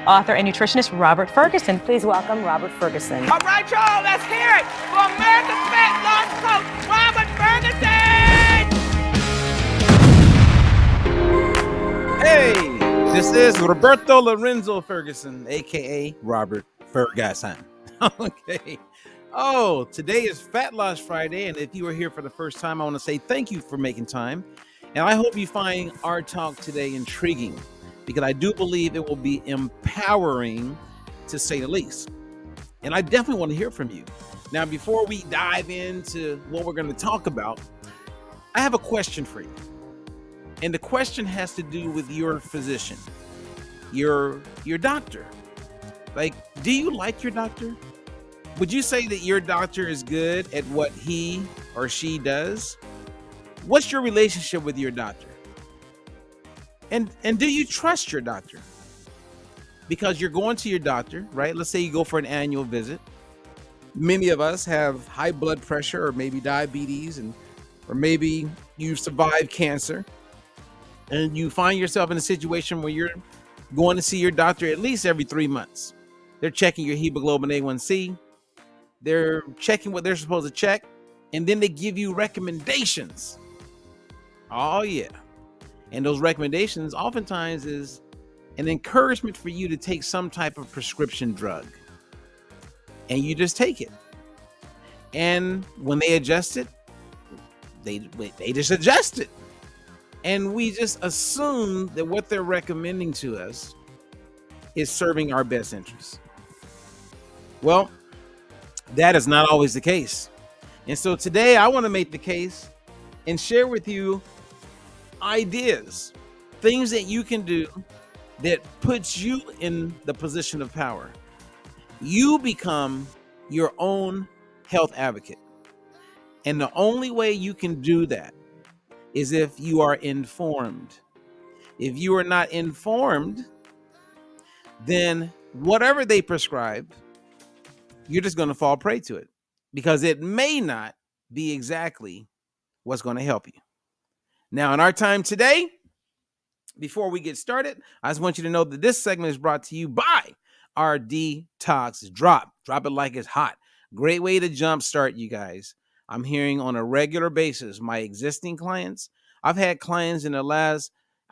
author and nutritionist Robert Ferguson. Please welcome Robert Ferguson. All right, y'all, let's hear it for America's Fat Loss Coach, Robert Ferguson! Hey, this is Roberto Lorenzo Ferguson, aka Robert Ferguson. Okay. Oh, today is Fat Loss Friday, and if you are here for the first time, I want to say thank you for making time. And I hope you find our talk today intriguing, because I do believe it will be empowering, to say the least. And I definitely want to hear from you. Now, before we dive into what we're going to talk about, I have a question for you. And the question has to do with your physician, your doctor. Like, do you like your doctor? Would you say that your doctor is good at what he or she does? What's your relationship with your doctor? And do you trust your doctor? Because you're going to your doctor, right? Let's say you go for an annual visit. Many of us have high blood pressure or maybe diabetes, or maybe you've survived cancer, and you find yourself in a situation where you're going to see your doctor at least every 3 months. They're checking your hemoglobin A1C. They're checking what they're supposed to check, and then they give you recommendations. Oh, yeah. And those recommendations oftentimes is an encouragement for you to take some type of prescription drug. And you just take it. And when they adjust it, they just adjust it. And we just assume that what they're recommending to us is serving our best interests. Well, that is not always the case. And so today I want to make the case and share with you ideas, things that you can do that puts you in the position of power. You become your own health advocate. And the only way you can do that is if you are informed. If you are not informed, then whatever they prescribe, you're just going to fall prey to it, because it may not be exactly what's going to help you. Now, in our time today, before we get started, I just want you to know that this segment is brought to you by our Detox Drop. Drop it like it's hot. Great way to jumpstart you guys. I'm hearing on a regular basis, my existing clients. I've had clients I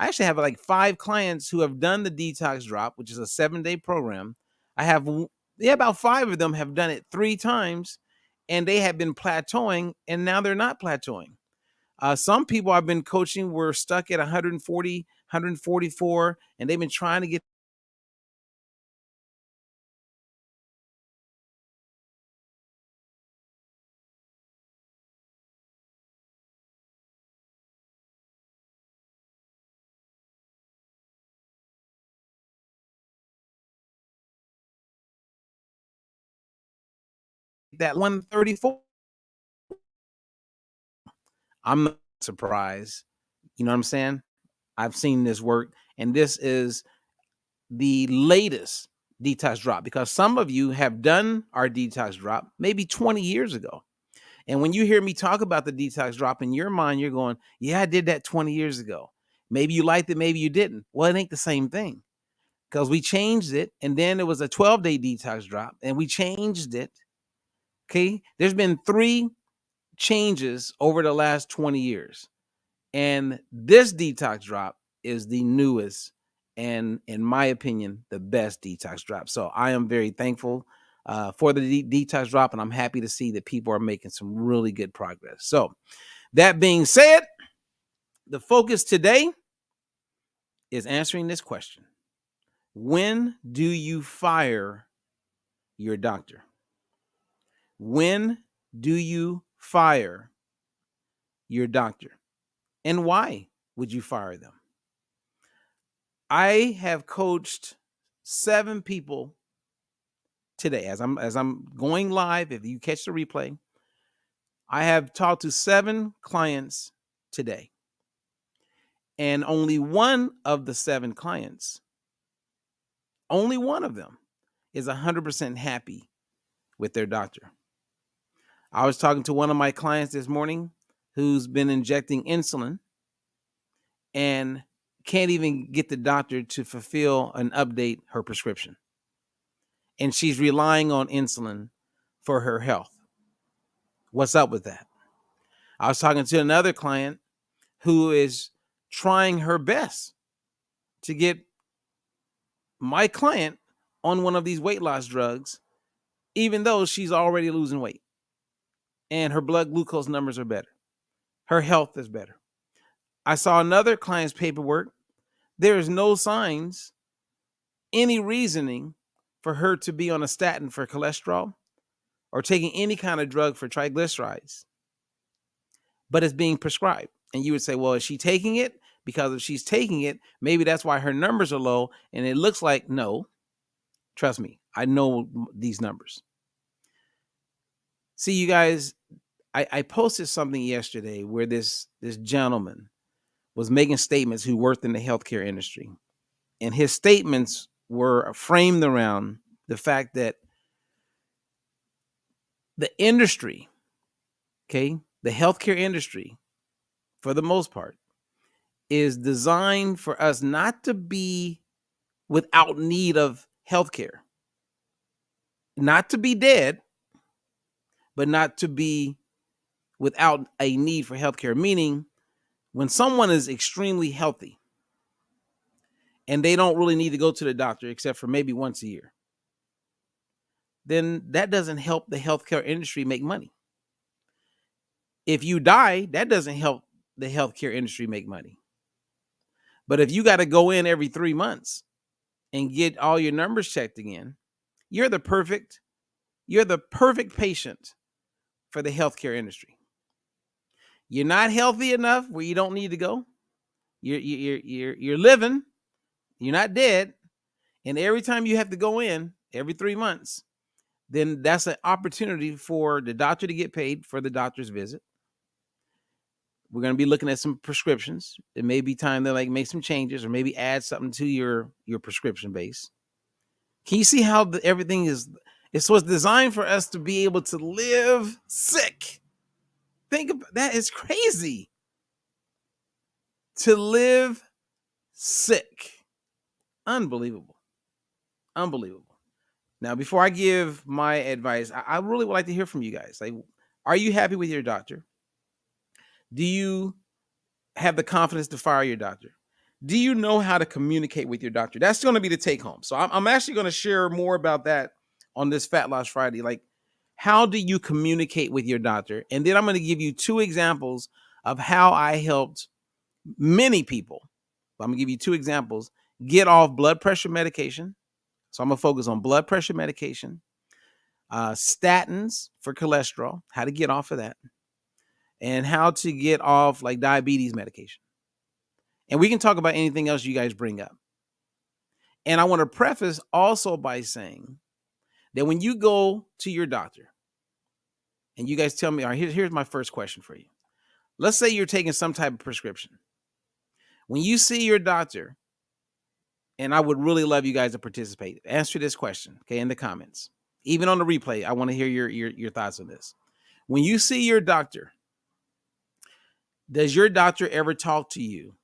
actually have like 5 clients who have done the Detox Drop, which is a 7-day program. About 5 of them have done it 3 times, and they have been plateauing, and now they're not plateauing. Some people I've been coaching were stuck at 140, 144, and they've been trying to get that 134. I'm not surprised. You know what I'm saying? I've seen this work, and this is the latest Detox Drop, because some of you have done our Detox Drop maybe 20 years ago. And when you hear me talk about the Detox Drop, in your mind, you're going, yeah, I did that 20 years ago. Maybe you liked it, maybe you didn't. Well, it ain't the same thing, because we changed it, and then it was a 12-day Detox Drop, and we changed it. Okay? There's been 3 changes over the last 20 years. And this Detox Drop is the newest and, in my opinion, the best Detox Drop. So I am very thankful for the Detox Drop, and I'm happy to see that people are making some really good progress. So that being said, the focus today is answering this question. When do you fire your doctor? When do you fire your doctor? And why would you fire them? I have coached 7 people today. As I'm going live, if you catch the replay, I have talked to 7 clients today. And only one of the 7 clients, only one of them is 100% happy with their doctor. I was talking to one of my clients this morning who's been injecting insulin, and can't even get the doctor to fulfill and update her prescription. And she's relying on insulin for her health. What's up with that? I was talking to another client who is trying her best to get my client on one of these weight loss drugs, even though she's already losing weight and her blood glucose numbers are better. Her health is better. I saw another client's paperwork. There is no signs, any reasoning for her to be on a statin for cholesterol or taking any kind of drug for triglycerides, but it's being prescribed. And you would say, well, is she taking it? Because if she's taking it, maybe that's why her numbers are low. And it looks like, no, trust me, I know these numbers. See, you guys, I posted something yesterday where this gentleman was making statements who worked in the healthcare industry. And his statements were framed around the fact that the industry, okay, the healthcare industry, for the most part, is designed for us not to be without need of healthcare, not to be dead, but not to be without a need for healthcare. Meaning, when someone is extremely healthy and they don't really need to go to the doctor except for maybe once a year, then that doesn't help the healthcare industry make money. If you die, that doesn't help the healthcare industry make money. But if you got to go in every 3 months and get all your numbers checked again, you're the perfect patient for the healthcare industry. You're not healthy enough where you don't need to go. You're living. You're not dead. And every time you have to go in every 3 months, then that's an opportunity for the doctor to get paid for the doctor's visit. We're going to be looking at some prescriptions. It may be time to make some changes or maybe add something to your prescription base. Can you see how everything is? It's what's designed for us to be able to live sick. Think about that. It's crazy to live sick. Unbelievable. Now, before I give my advice, I really would like to hear from you guys. Like, are you happy with your doctor? Do you have the confidence to fire your doctor? Do you know how to communicate with your doctor? That's going to be the take home. So I'm actually going to share more about that on this Fat Loss Friday. Like, how do you communicate with your doctor? And then I'm going to give you 2 examples of how I helped many people. I'm going to give you 2 examples. Get off blood pressure medication. So I'm going to focus on blood pressure medication, statins for cholesterol, how to get off of that, and how to get off like diabetes medication. And we can talk about anything else you guys bring up. And I want to preface also by saying that when you go to your doctor and you guys tell me, all right, here's my first question for you. Let's say you're taking some type of prescription. When you see your doctor, and I would really love you guys to participate, answer this question, okay, in the comments. Even on the replay, I want to hear your thoughts on this. When you see your doctor, does your doctor ever talk to you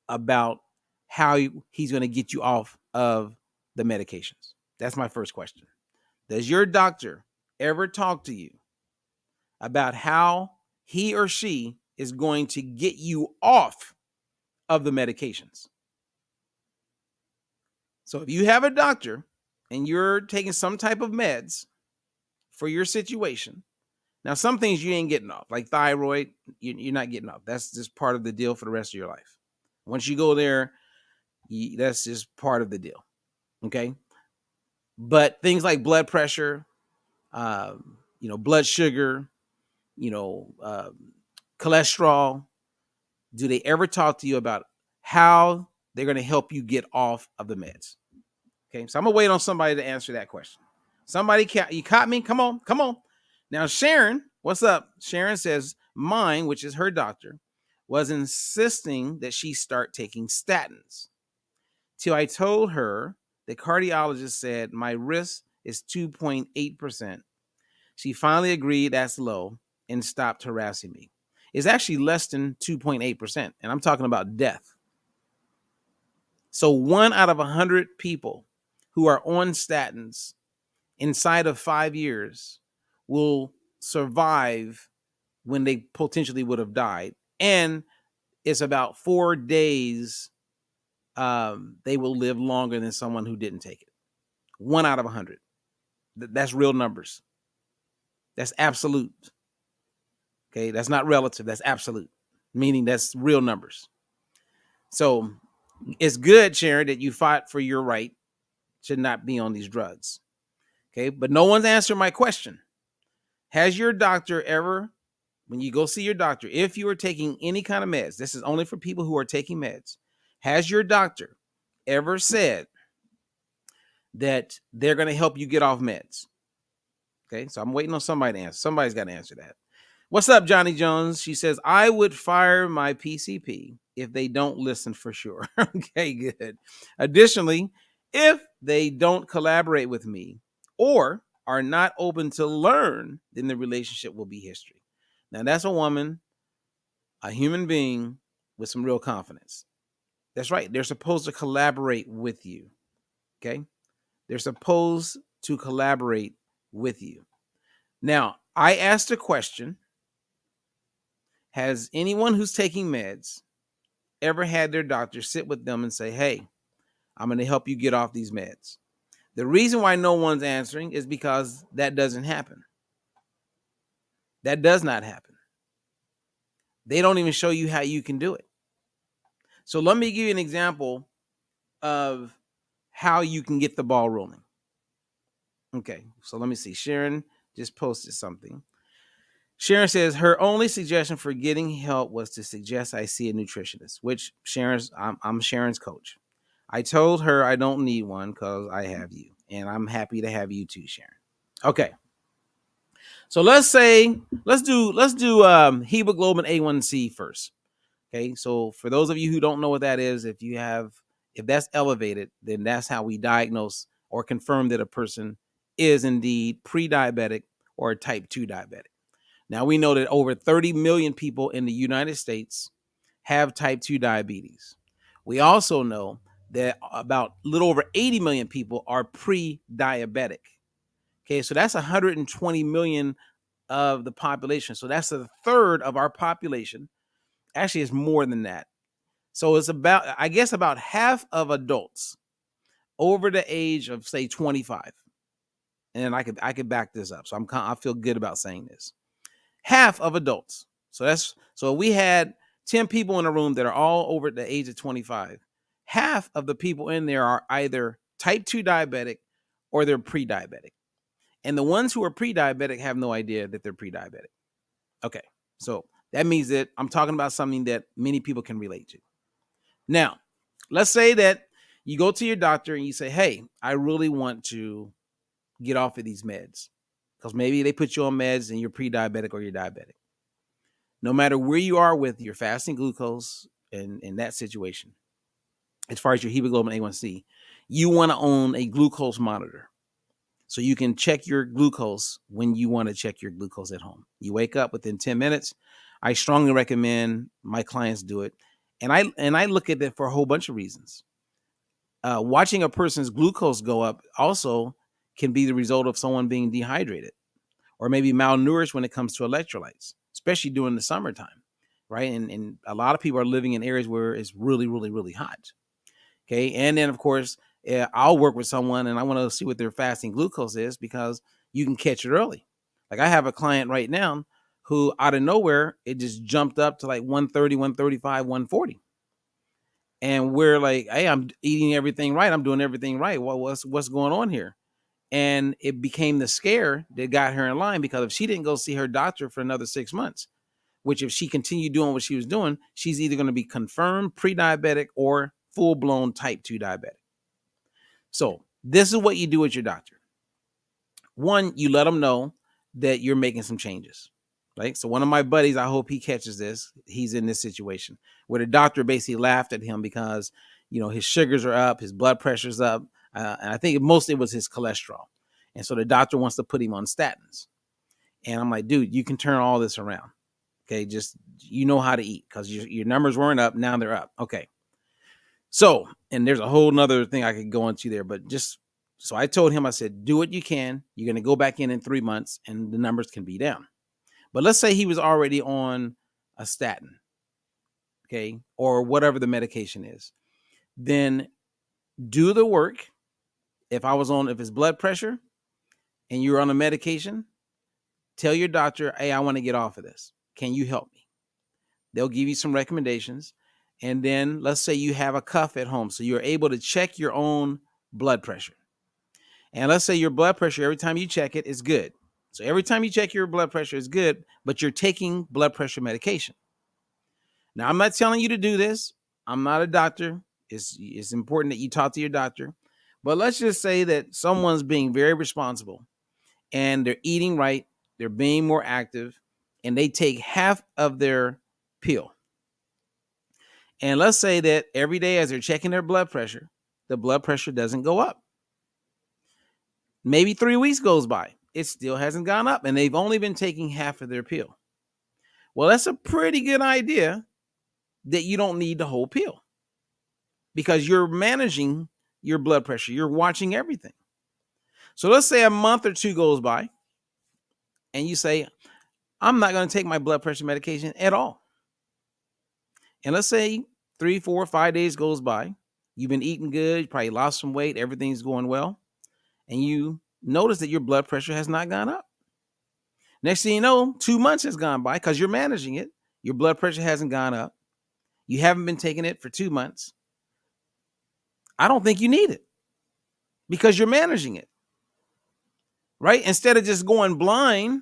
about how he's going to get you off of the medications? That's my first question. Does your doctor ever talk to you about how he or she is going to get you off of the medications? So if you have a doctor and you're taking some type of meds for your situation, now some things you ain't getting off, like thyroid, you're not getting off. That's just part of the deal for the rest of your life. Once you go there, that's just part of the deal, okay? But things like blood pressure, blood sugar, cholesterol, do they ever talk to you about how they're going to help you get off of the meds? Okay, so I'm going to wait on somebody to answer that question. Somebody, you caught me? Come on. Now, Sharon, what's up? Sharon says mine, which is her doctor, was insisting that she start taking statins. Till I told her the cardiologist said my risk is 2.8%. She finally agreed that's low and stopped harassing me. It's actually less than 2.8%, and I'm talking about death. So 1 out of 100 people who are on statins inside of 5 years will survive when they potentially would have died. And it's about 4 days they will live longer than someone who didn't take it. 1 out of 100. That's real numbers. That's absolute. Okay, that's not relative. That's absolute, meaning that's real numbers. So it's good, Sharon, that you fought for your right to not be on these drugs. Okay, but no one's answered my question. Has your doctor ever, when you go see your doctor, if you are taking any kind of meds, this is only for people who are taking meds, has your doctor ever said that they're going to help you get off meds? Okay, so I'm waiting on somebody to answer. Somebody's got to answer that. What's up, Johnny Jones? She says, I would fire my PCP if they don't listen for sure. Okay, good. Additionally, if they don't collaborate with me or are not open to learn, then the relationship will be history. Now, that's a woman, a human being with some real confidence. That's right. They're supposed to collaborate with you. Okay? They're supposed to collaborate with you. Now, I asked a question. Has anyone who's taking meds ever had their doctor sit with them and say, hey, I'm going to help you get off these meds? The reason why no one's answering is because that doesn't happen. That does not happen. They don't even show you how you can do it. So let me give you an example of how you can get the ball rolling. Okay, so let me see. Sharon just posted something. Sharon says her only suggestion for getting help was to suggest I see a nutritionist, which I'm Sharon's coach. I told her I don't need one because I have you, and I'm happy to have you too, Sharon. Okay. So let's do hemoglobin A1C first. Okay. So for those of you who don't know what that is, if that's elevated, then that's how we diagnose or confirm that a person is indeed pre-diabetic or type 2 diabetic. Now, we know that over 30 million people in the United States have type 2 diabetes. We also know that about a little over 80 million people are pre-diabetic. Okay, so that's 120 million of the population. So that's a third of our population. Actually, it's more than that. So it's about half of adults over the age of, say, 25. And I could back this up. So I feel good about saying this. Half of adults. So we had 10 people in a room that are all over the age of 25. Half of the people in there are either type 2 diabetic or they're pre-diabetic. And the ones who are pre-diabetic have no idea that they're pre-diabetic. Okay, so that means that I'm talking about something that many people can relate to. Now, let's say that you go to your doctor and you say, hey, I really want to get off of these meds. Because maybe they put you on meds and you're pre-diabetic or you're diabetic. No matter where you are with your fasting glucose and in that situation, as far as your hemoglobin A1C, you want to own a glucose monitor. So you can check your glucose when you want to check your glucose at home. You wake up within 10 minutes. I strongly recommend my clients do it. And I look at it for a whole bunch of reasons. Watching a person's glucose go up also can be the result of someone being dehydrated or maybe malnourished when it comes to electrolytes, especially during the summertime, right? And a lot of people are living in areas where it's really, really, really hot. Okay. And then, of course, I'll work with someone and I want to see what their fasting glucose is because you can catch it early. Like I have a client right now who out of nowhere, it just jumped up to like 130, 135, 140. And we're like, hey, I'm eating everything right. I'm doing everything right. What's going on here? And it became the scare that got her in line because if she didn't go see her doctor for another 6 months, which if she continued doing what she was doing, she's either going to be confirmed pre-diabetic or full-blown type 2 diabetic. So this is what you do with your doctor. One, you let them know that you're making some changes. Right? So one of my buddies, I hope he catches this. He's in this situation where the doctor basically laughed at him because, his sugars are up, his blood pressure's up. And I think mostly it was his cholesterol. And so the doctor wants to put him on statins. And I'm like, dude, you can turn all this around. Okay. Just, how to eat because your numbers weren't up. Now they're up. Okay. So, and there's a whole nother thing I could go into there, but just so I told him, I said, do what you can. You're going to go back in 3 months and the numbers can be down. But let's say he was already on a statin, okay, or whatever the medication is. Then do the work. If it's blood pressure and you're on a medication, tell your doctor, hey, I want to get off of this. Can you help me? They'll give you some recommendations. And then let's say you have a cuff at home, so you're able to check your own blood pressure. And let's say your blood pressure, every time you check it, is good. So every time you check your blood pressure is good, but you're taking blood pressure medication. Now, I'm not telling you to do this. I'm not a doctor. It's important that you talk to your doctor. But let's just say that someone's being very responsible and they're eating right, they're being more active, and they take half of their pill. And let's say that every day as they're checking their blood pressure, the blood pressure doesn't go up. Maybe 3 weeks goes by, it still hasn't gone up, and they've only been taking half of their pill. Well, that's a pretty good idea that you don't need the whole pill because you're managing your blood pressure. You're watching everything. So let's say a month or 2 goes by and you say, I'm not going to take my blood pressure medication at all. And let's say 3, 4, 5 days goes by. You've been eating good. You probably lost some weight. Everything's going well. And you notice that your blood pressure has not gone up. Next thing you know, 2 months has gone by because you're managing it. Your blood pressure hasn't gone up. You haven't been taking it for 2 months. I don't think you need it because you're managing it, right? Instead of just going blind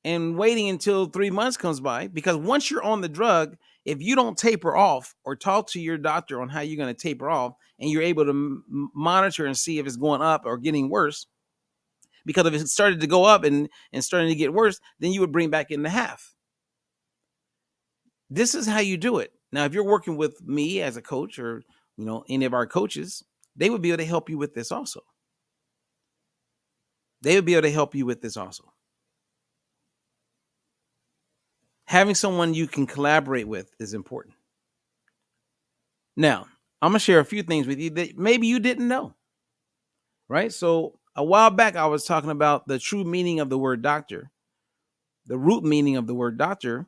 and waiting until 3 months comes by, because once you're on the drug, if you don't taper off or talk to your doctor on how you're going to taper off and you're able to monitor and see if it's going up or getting worse, because if it started to go up and starting to get worse, then you would bring back in the half. This is how you do it. Now, if you're working with me as a coach or, any of our coaches, they would be able to help you with this also. Having someone you can collaborate with is important. Now, I'm going to share a few things with you that maybe you didn't know, right? So a while back, I was talking about the true meaning of the word doctor. The root meaning of the word doctor,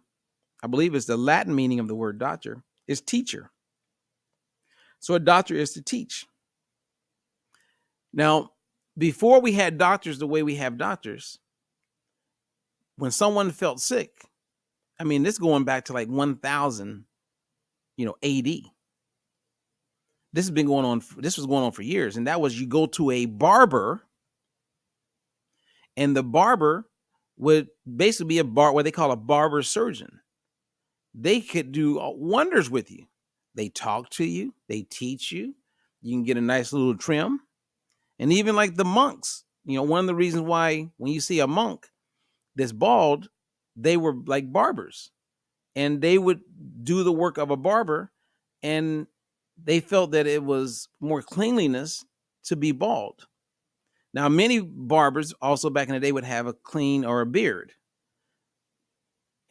I believe it's the Latin meaning of the word doctor, is teacher. So a doctor is to teach. Now, before we had doctors the way we have doctors, when someone felt sick, this going back to like 1000, AD. This was going on for years. And that was, you go to a barber and the barber would basically be what they call a barber surgeon. They could do wonders with you. They talk to you, they teach you, you can get a nice little trim. And even like the monks, one of the reasons why when you see a monk that's bald, they were like barbers and they would do the work of a barber, and they felt that it was more cleanliness to be bald. Now, many barbers also back in the day would have a clean or a beard.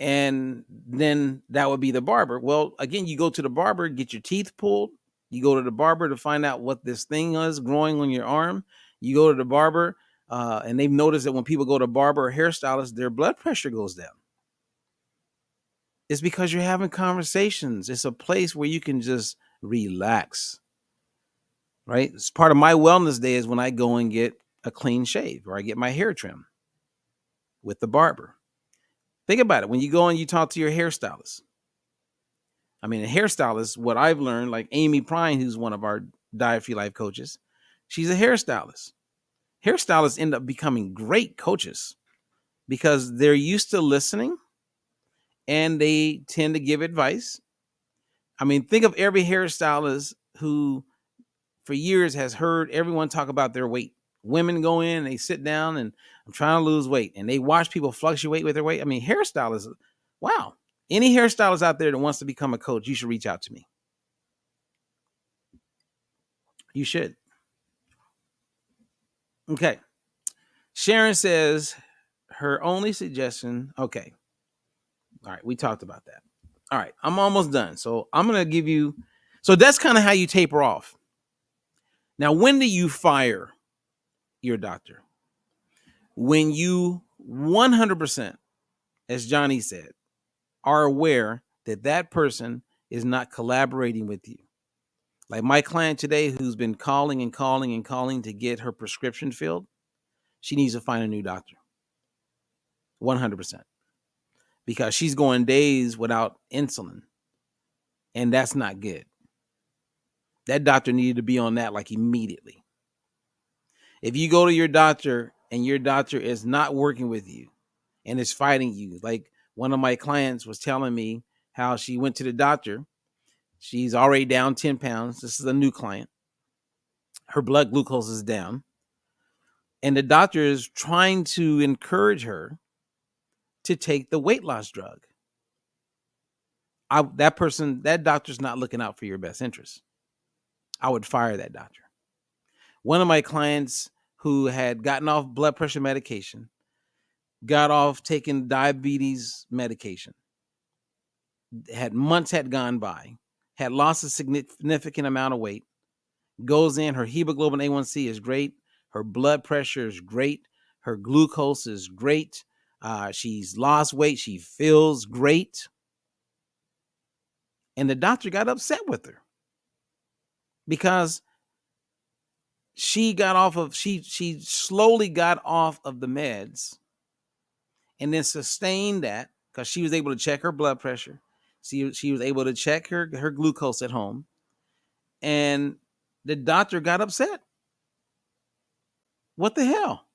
And then that would be the barber. Well, again, you go to the barber, get your teeth pulled. You go to the barber to find out what this thing is growing on your arm. You go to the barber, and they've noticed that when people go to barber or hairstylist, their blood pressure goes down. It's because you're having conversations. It's a place where you can just relax, right? It's part of my wellness day is when I go and get a clean shave or I get my hair trimmed with the barber. Think about it. When you go and you talk to your hairstylist, a hairstylist, what I've learned, like Amy Prine, who's one of our Diet Free Life coaches, she's a hairstylist. Hairstylists end up becoming great coaches because they're used to listening and they tend to give advice. Think of every hairstylist who for years has heard everyone talk about their weight. Women go in, they sit down and I'm trying to lose weight, and they watch people fluctuate with their weight. Hairstylists, wow. Any hairstylist out there that wants to become a coach, you should reach out to me. You should. Okay. Sharon says her only suggestion. Okay. All right. We talked about that. All right. I'm almost done. So I'm going to give you So that's kind of how you taper off. Now, when do you fire your doctor? When you 100%, as Johnny said, are aware that that person is not collaborating with you. Like my client today, who's been calling and calling and calling to get her prescription filled, she needs to find a new doctor. 100%. Because she's going days without insulin. And that's not good. That doctor needed to be on that like immediately. If you go to your doctor and your doctor is not working with you and is fighting you, like one of my clients was telling me how she went to the doctor. She's already down 10 pounds. This is a new client. Her blood glucose is down. And the doctor is trying to encourage her to take the weight loss drug. That doctor's not looking out for your best interest. I would fire that doctor. One of my clients who had gotten off blood pressure medication, got off taking diabetes medication, months had gone by, had lost a significant amount of weight, goes in, her hemoglobin A1C is great, her blood pressure is great, her glucose is great, she's lost weight, she feels great. And the doctor got upset with her because she slowly got off of the meds and then sustained that because she was able to check her blood pressure. She was able to check her glucose at home. And the doctor got upset. What the hell?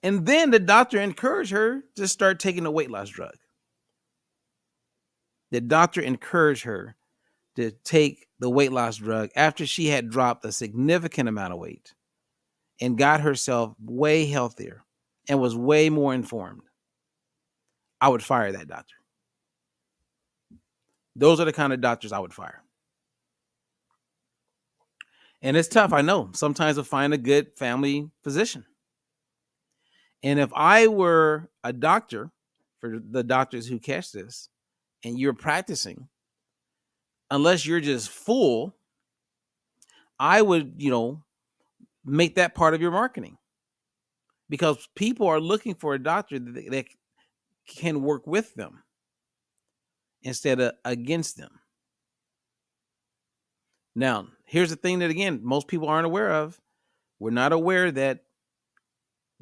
And then the doctor encouraged her to start taking the weight loss drug. The doctor encouraged her to take the weight loss drug after she had dropped a significant amount of weight and got herself way healthier and was way more informed. I would fire that doctor. Those are the kind of doctors I would fire. And it's tough, I know, sometimes to find a good family physician. And if I were a doctor, for the doctors who catch this, and you're practicing, unless you're just full, I would, make that part of your marketing. Because people are looking for a doctor that can work with them instead of against them. Now, here's the thing that, again, most people aren't aware of. We're not aware that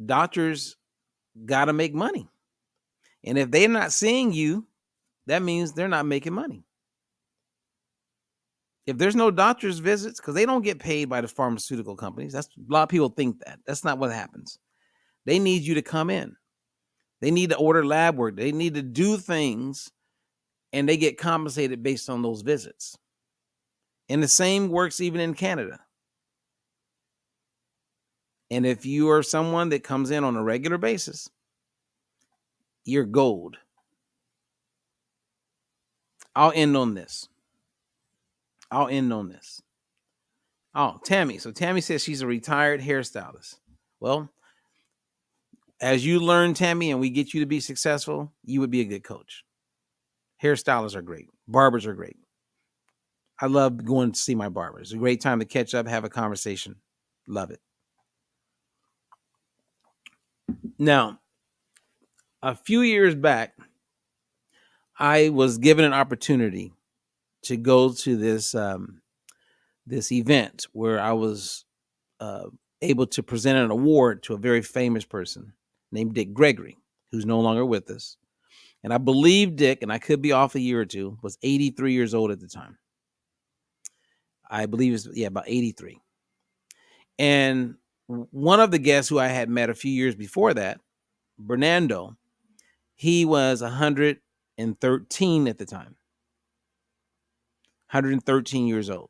doctors got to make money. And if they're not seeing you, that means they're not making money. If there's no doctor's visits, because they don't get paid by the pharmaceutical companies. A lot of people think that. That's not what happens. They need you to come in. They need to order lab work. They need to do things, and they get compensated based on those visits. And the same works even in Canada. And if you are someone that comes in on a regular basis, you're gold. I'll end on this. Oh, Tammy. So Tammy says she's a retired hairstylist. Well, as you learn, Tammy, and we get you to be successful, you would be a good coach. Hairstylists are great. Barbers are great. I love going to see my barber. It's a great time to catch up, have a conversation. Love it. Now, a few years back, I was given an opportunity to go to this event where I was able to present an award to a very famous person named Dick Gregory, who's no longer with us. And I believe Dick, and I could be off a year or two, was 83 years old at the time. I believe it's, about 83. And one of the guests who I had met a few years before that, Bernardo, he was 113 at the time. 113 years old.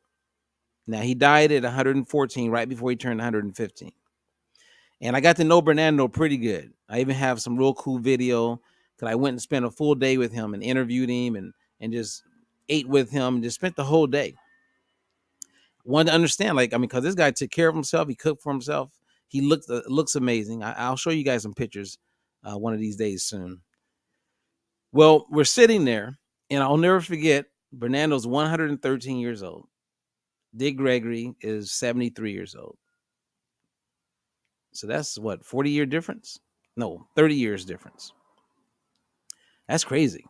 Now, he died at 114 right before he turned 115. And I got to know Bernardo pretty good. I even have some real cool video because I went and spent a full day with him and interviewed him and just ate with him and just spent the whole day. Wanted to understand, because this guy took care of himself. He cooked for himself. He looks amazing. I'll show you guys some pictures one of these days soon. Well, we're sitting there, and I'll never forget Bernardo's 113 years old. Dick Gregory is 73 years old. So that's what, 40-year difference? No, 30 years difference. That's crazy.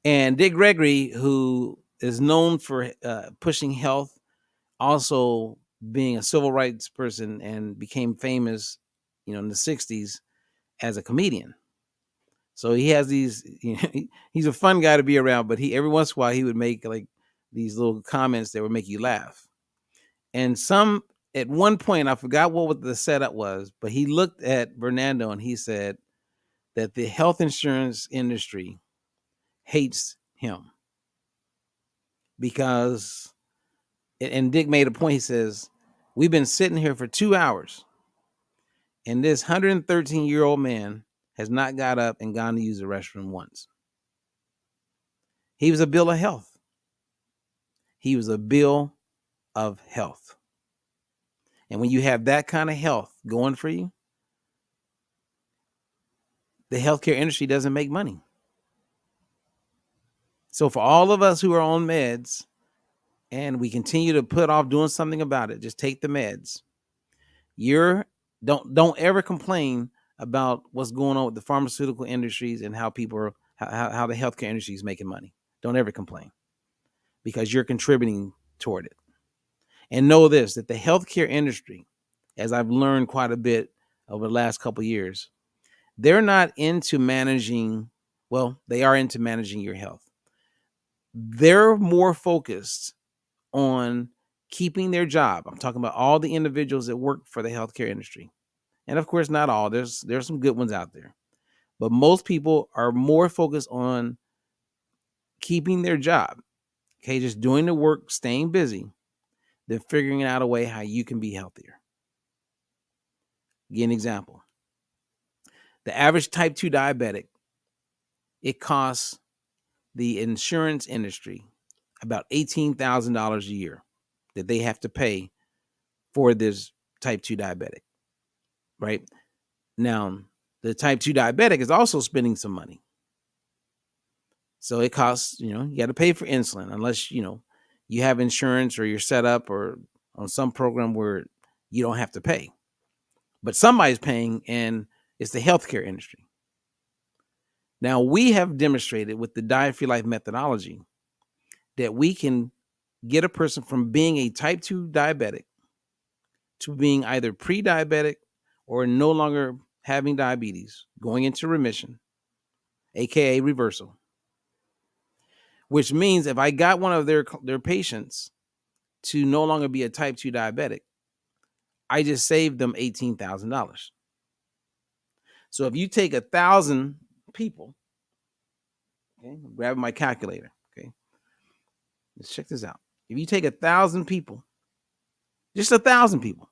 And Dick Gregory, who is known for pushing health, also being a civil rights person and became famous, in the 60s as a comedian. So he has these, he's a fun guy to be around, but every once in a while he would make like these little comments that would make you laugh. And at one point, I forgot what the setup was, but he looked at Bernardo and he said that the health insurance industry hates him because, and Dick made a point, he says, we've been sitting here for 2 hours and this 113-year-old man has not got up and gone to use the restroom once. He was a bill of health. He was a bill of health. And when you have that kind of health going for you, the healthcare industry doesn't make money. So for all of us who are on meds and we continue to put off doing something about it, just take the meds. Don't ever complain about what's going on with the pharmaceutical industries and how how the healthcare industry is making money. Don't ever complain because you're contributing toward it. And know this, that the healthcare industry, as I've learned quite a bit over the last couple of years, they're not into managing, well, they are into managing your health. They're more focused on keeping their job. I'm talking about all the individuals that work for the healthcare industry. And of course, not all. There's some good ones out there. But most people are more focused on keeping their job. Okay, just doing the work, staying busy, than figuring out a way how you can be healthier. Give an example. The average type 2 diabetic, it costs the insurance industry about $18,000 a year that they have to pay for this type 2 diabetic, right? Now, the type 2 diabetic is also spending some money. So it costs, you got to pay for insulin unless, you have insurance or you're set up or on some program where you don't have to pay. But somebody's paying, and it's the healthcare industry. Now, we have demonstrated with the Diet for Life methodology that we can get a person from being a type 2 diabetic to being either pre-diabetic or no longer having diabetes, going into remission, aka reversal. Which means if I got one of their patients to no longer be a type 2 diabetic, I just saved them $18,000. So if you take 1,000 people, okay, I'm grabbing my calculator, okay, let's check this out. If you take 1,000 people, just 1,000 people,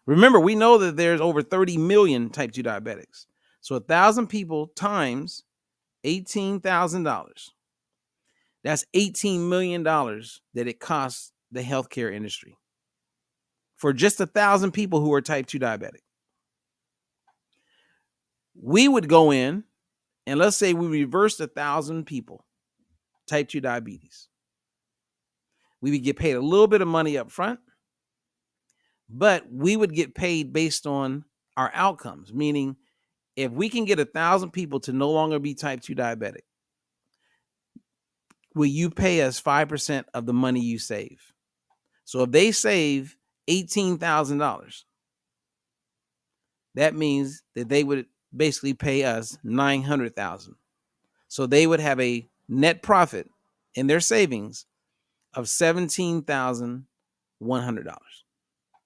remember, we know that there's over 30 million type 2 diabetics. So 1,000 people times $18,000. That's $18 million that it costs the healthcare industry for just 1,000 people who are type 2 diabetic. We would go in and let's say we reversed 1,000 people, type 2 diabetes. We would get paid a little bit of money up front, but we would get paid based on our outcomes, meaning if we can get 1,000 people to no longer be type 2 diabetic, will you pay us 5% of the money you save? So if they save $18,000, that means that they would basically pay us $900,000. So they would have a net profit in their savings of $17,100.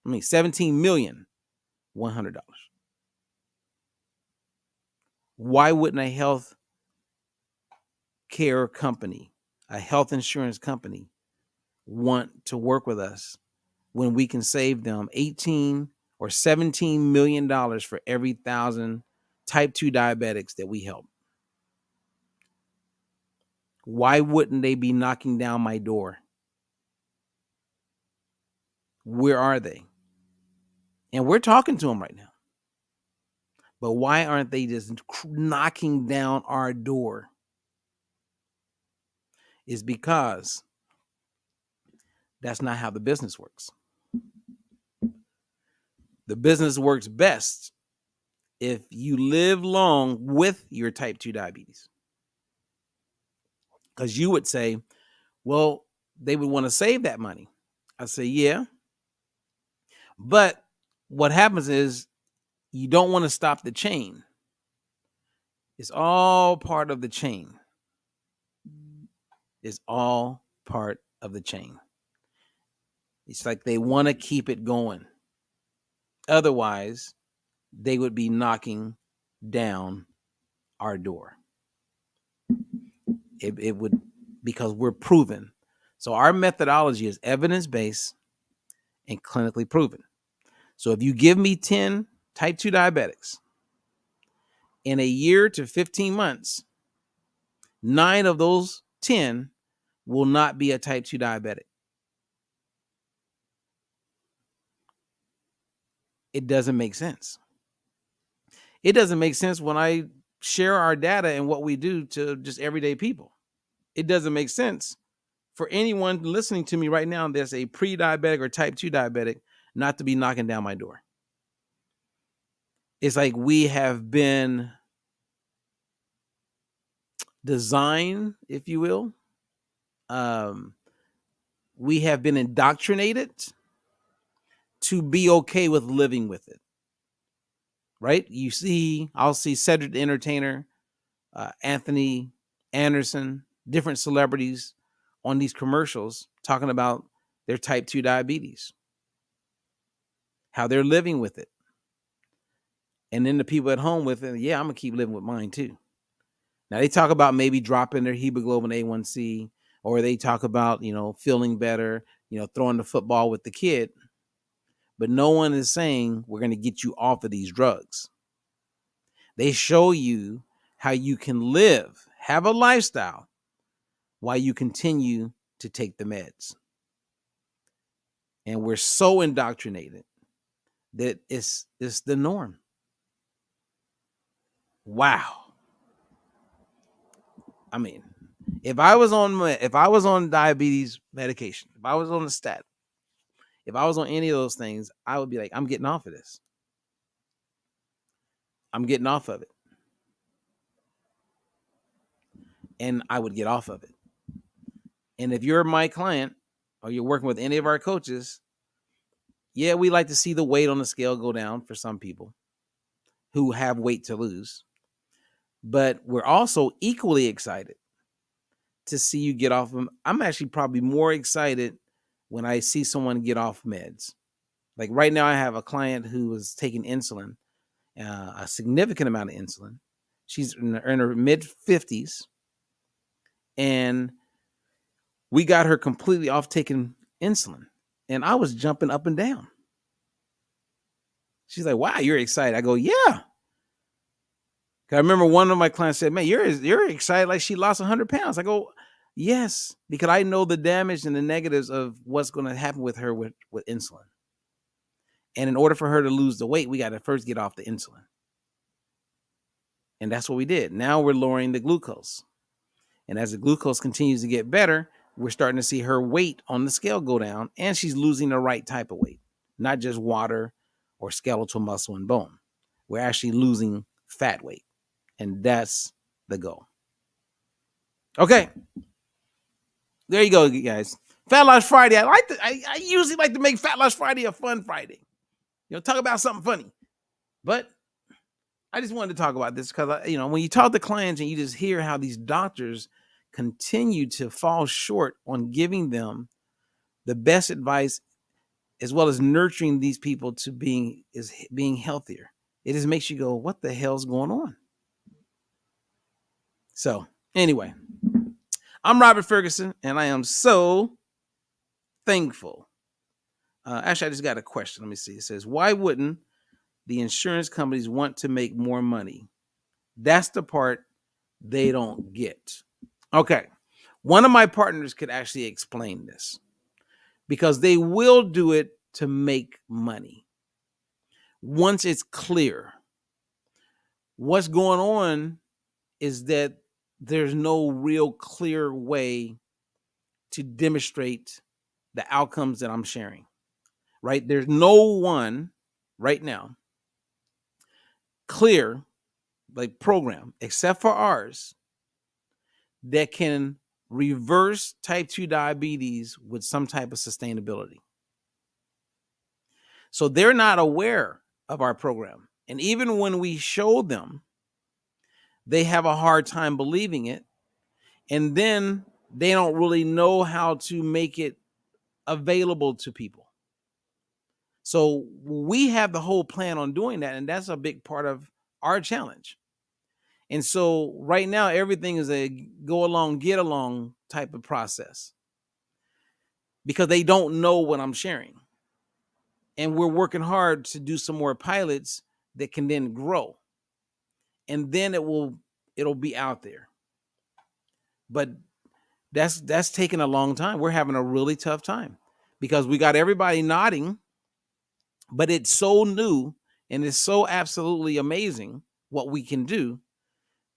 $17,100,000. Why wouldn't a health care company, a health insurance company, want to work with us when we can save them $18 or $17 million for every 1,000 type 2 diabetics that we help? Why wouldn't they be knocking down my door? Where are they? And we're talking to them right now. But why aren't they just knocking down our door? is because that's not how the business works. The business works best if you live long with your type 2 diabetes. Because you would say, well, they would want to save that money. I say, yeah. But what happens is you don't want to stop the chain. It's all part of the chain. It's all part of the chain. It's like they want to keep it going. Otherwise, they would be knocking down our door. It would, because we're proven. So our methodology is evidence-based and clinically proven. So if you give me 10 type 2 diabetics in a year to 15 months, 9 of those 10 will not be a type 2 diabetic. It doesn't make sense. It doesn't make sense when I share our data and what we do to just everyday people. It doesn't make sense for anyone listening to me right now that's a pre-diabetic or type 2 diabetic not to be knocking down my door. It's like we have been designed, if you will. We have been indoctrinated to be okay with living with it. Right? I'll see Cedric the Entertainer, Anthony Anderson, different celebrities on these commercials talking about their type 2 diabetes, how they're living with it. And then the people at home with it, yeah, I'm going to keep living with mine too. Now they talk about maybe dropping their hemoglobin A1C, or they talk about, feeling better, throwing the football with the kid. But no one is saying we're going to get you off of these drugs. They show you how you can live, have a lifestyle, while you continue to take the meds. And we're so indoctrinated that it's the norm. Wow. I mean, if I was on diabetes medication, if I was on a statin, if I was on any of those things, I would be like, I'm getting off of this. I'm getting off of it. And I would get off of it. And if you're my client or you're working with any of our coaches, yeah, we like to see the weight on the scale go down for some people who have weight to lose. But we're also equally excited to see you get off them. I'm actually probably more excited when I see someone get off meds. Like right now, I have a client who was taking insulin, a significant amount of insulin. She's in her mid 50s. And we got her completely off taking insulin. And I was jumping up and down. She's like, wow, you're excited. I go, yeah. I remember one of my clients said, man, you're excited like she lost 100 pounds. I go, yes, because I know the damage and the negatives of what's going to happen with her with insulin. And in order for her to lose the weight, we got to first get off the insulin. And that's what we did. Now we're lowering the glucose. And as the glucose continues to get better, we're starting to see her weight on the scale go down, and she's losing the right type of weight, not just water or skeletal muscle and bone. We're actually losing fat weight, and that's the goal. Okay. There you go, guys. Fat Loss Friday. I usually like to make Fat Loss Friday a fun Friday. Talk about something funny. But I just wanted to talk about this because, when you talk to clients and you just hear how these doctors continue to fall short on giving them the best advice, as well as nurturing these people to being healthier, it just makes you go, what the hell's going on? So anyway, I'm Robert Ferguson, and I am so thankful. Actually, I just got a question. Let me see. It says, why wouldn't the insurance companies want to make more money? That's the part they don't get. Okay. One of my partners could actually explain this because they will do it to make money. Once it's clear, what's going on is that there's no real clear way to demonstrate the outcomes that I'm sharing, right? There's no one right now clear, like program, except for ours, that can reverse type 2 diabetes with some type of sustainability. So they're not aware of our program. And even when we show them, they have a hard time believing it. And then they don't really know how to make it available to people. So we have the whole plan on doing that. And that's a big part of our challenge. And so right now, everything is a go along, get along type of process because they don't know what I'm sharing. And we're working hard to do some more pilots that can then grow. And then it'll be out there. But that's taking a long time. We're having a really tough time because we got everybody nodding, but it's so new and it's so absolutely amazing what we can do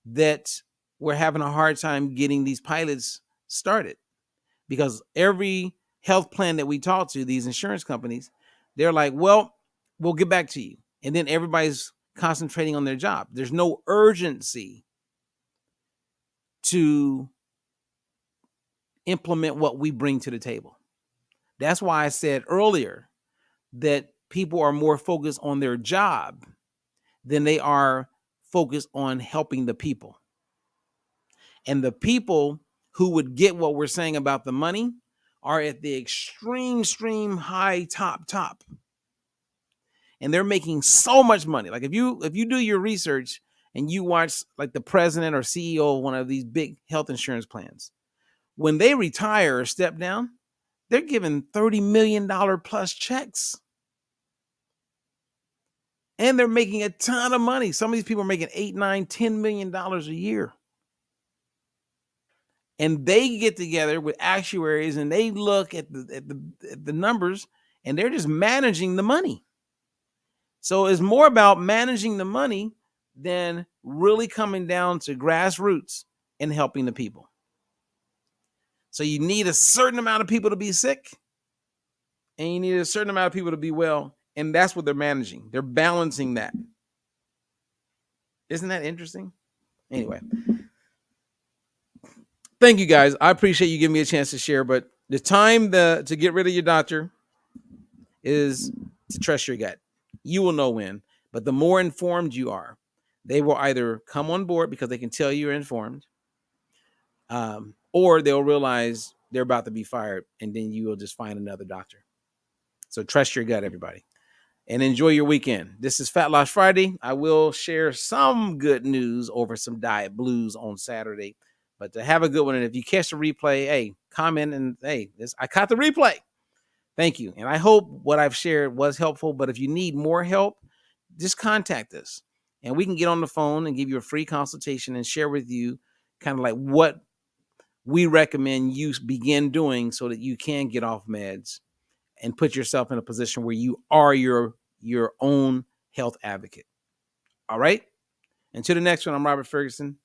that we're having a hard time getting these pilots started because every health plan that we talk to, these insurance companies, they're like, well, we'll get back to you. And then everybody's concentrating on their job. There's no urgency to implement what we bring to the table. That's why I said earlier that people are more focused on their job than they are focused on helping the people. And the people who would get what we're saying about the money are at the extreme high top. And they're making so much money. Like if you do your research and you watch like the president or CEO of one of these big health insurance plans, when they retire or step down, they're given $30 million plus checks. And they're making a ton of money. Some of these people are making $8, $9, $10 million a year. And they get together with actuaries and they look at the numbers and they're just managing the money. So it's more about managing the money than really coming down to grassroots and helping the people. So you need a certain amount of people to be sick and you need a certain amount of people to be well. And that's what they're managing. They're balancing that. Isn't that interesting? Anyway. Thank you, guys. I appreciate you giving me a chance to share, but the time to get rid of your doctor is to trust your gut. You will know when, but the more informed you are, they will either come on board because they can tell you're informed, or they'll realize they're about to be fired, and then you will just find another doctor. So trust your gut, everybody, and enjoy your weekend. This is Fat Loss Friday. I will share some good news over some diet blues on Saturday. But to have a good one, and if you catch the replay, hey, comment and hey, I caught the replay. Thank you. And I hope what I've shared was helpful. But if you need more help, just contact us. And we can get on the phone and give you a free consultation and share with you kind of like what we recommend you begin doing so that you can get off meds and put yourself in a position where you are your own health advocate. All right? Until the next one, I'm Robert Ferguson.